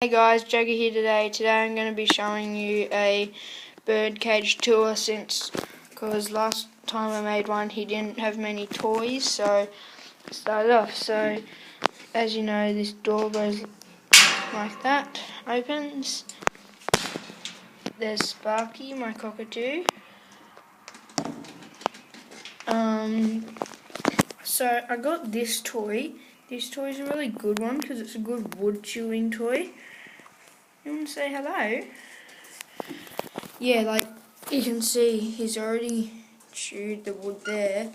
Hey guys, Jagger here today. Today I'm going to be showing you a birdcage tour because last time I made one he didn't have many toys, so I started off. So as you know, this door goes like that, opens. There's Sparky, my cockatoo. So I got this toy. This toy is a really good one because it's a good wood chewing toy. You want to say hello? Yeah, like you can see, he's already chewed the wood there.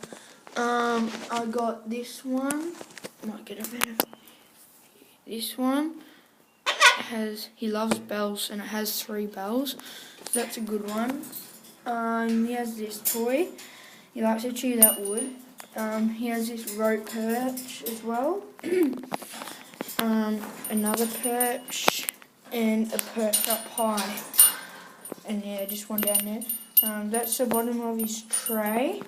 I got this one. Might get a better. This one he loves bells and it has 3 bells, so that's a good one. He has this toy. He likes to chew that wood. He has this rope perch as well. Another perch and a perch up high. And yeah, just one down there. That's the bottom of his tray.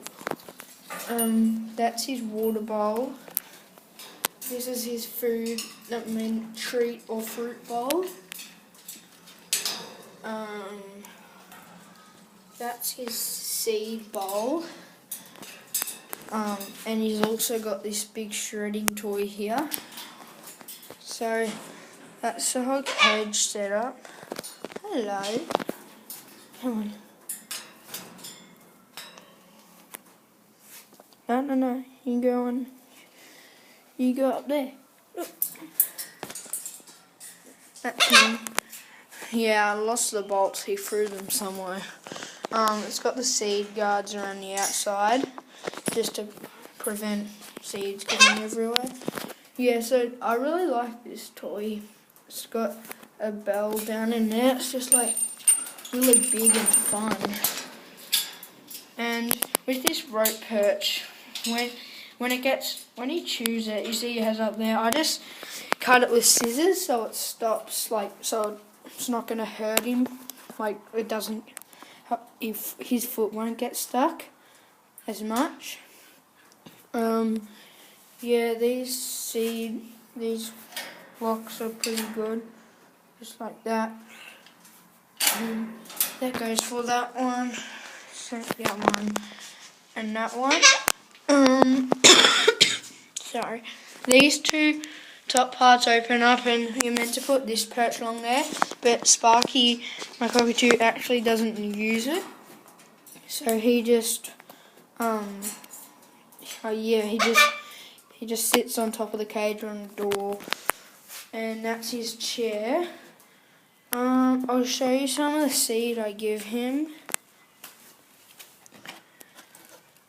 That's his water bowl. This is his food, treat or fruit bowl. That's his seed bowl. And he's also got this big shredding toy here. So that's the whole cage setup. Hello. Come on. No. You go on. You go up there. Look. That's him. Yeah, I lost the bolts. He threw them somewhere. It's got the seed guards around the outside, just to prevent seeds getting everywhere. Yeah, so I really like this toy. It's got a bell down in there. It's just like really big and fun. And with this rope perch, when he chews it, you see he has up there, I just cut it with scissors so it stops, so it's not going to hurt him, it doesn't, if his foot won't get stuck as much. Yeah, these blocks are pretty good, just like that. That goes for that one, so that one, and that one. Sorry. These two top parts open up and you're meant to put this perch along there, but Sparky, my cockatoo, actually doesn't use it. So he just, he just sits on top of the cage on the door, and that's his chair. I'll show you some of the seed I give him.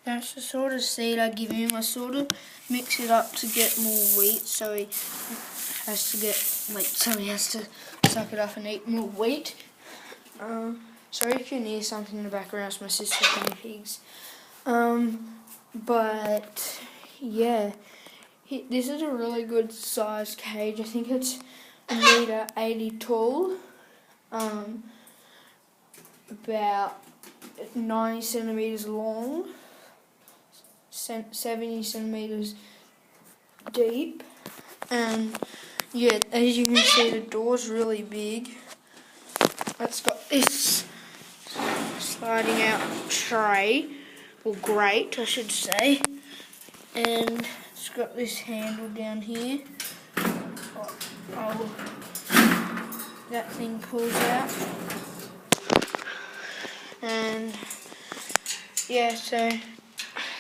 That's the sort of seed I give him. I sort of mix it up to get more wheat, so he has to suck it up and eat more wheat. Sorry if you can hear something in the background, it's my sister's guinea pigs. But yeah, this is a really good sized cage. I think it's 1.80 meters tall, about 90 centimeters long, 70 centimeters deep, and yeah, as you can see, the door's really big. It's got this sliding out tray, or grate I should say, and it's got this handle down here. That thing pulls out, and yeah, so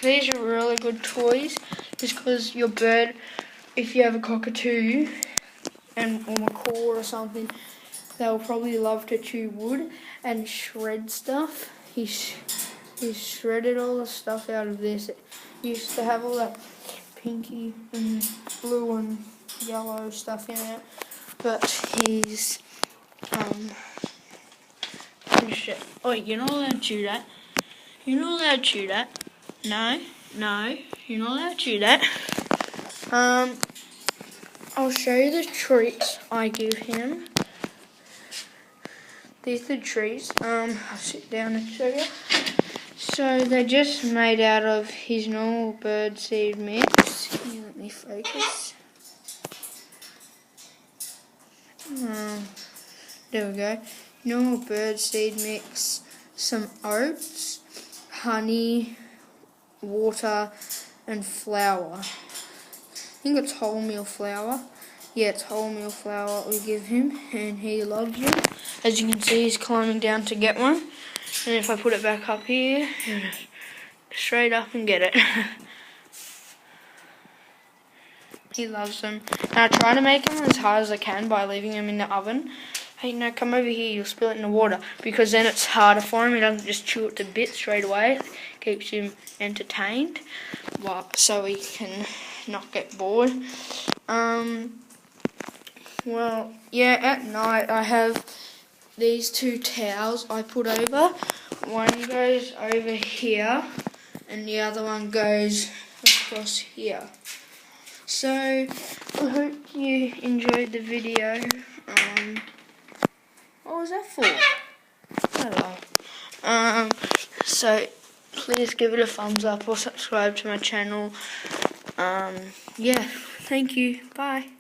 these are really good toys, just because your bird, if you have a cockatoo or macaw or something, they'll probably love to chew wood and shred stuff. He's shredded all the stuff out of this. It used to have all that pinky and blue and yellow stuff in it, but he's finished it. Oh, you're not allowed to chew that. You're not allowed to chew that. No, you're not allowed to chew that. I'll show you the treats I give him. These are the treats. I'll sit down and show you. So they're just made out of his normal bird seed mix. Here, let me focus. There we go. Normal bird seed mix, some oats, honey, water, and flour. I think it's wholemeal flour. Yeah, it's wholemeal flour we give him, and he loves it. As you can see, he's climbing down to get one. And if I put it back up here, he'll just straight up and get it. He loves them. And I try to make them as hard as I can by leaving them in the oven. Hey, no, come over here, you'll spill it in the water. Because then it's harder for him. He doesn't just chew it to bits straight away. Keeps him entertained. So he can not get bored. Well, yeah, at night I have these two towels I put over. One goes over here and the other one goes across here. So I hope you enjoyed the video. What was that for? Hello. So please give it a thumbs up or subscribe to my channel. Yeah, thank you. Bye.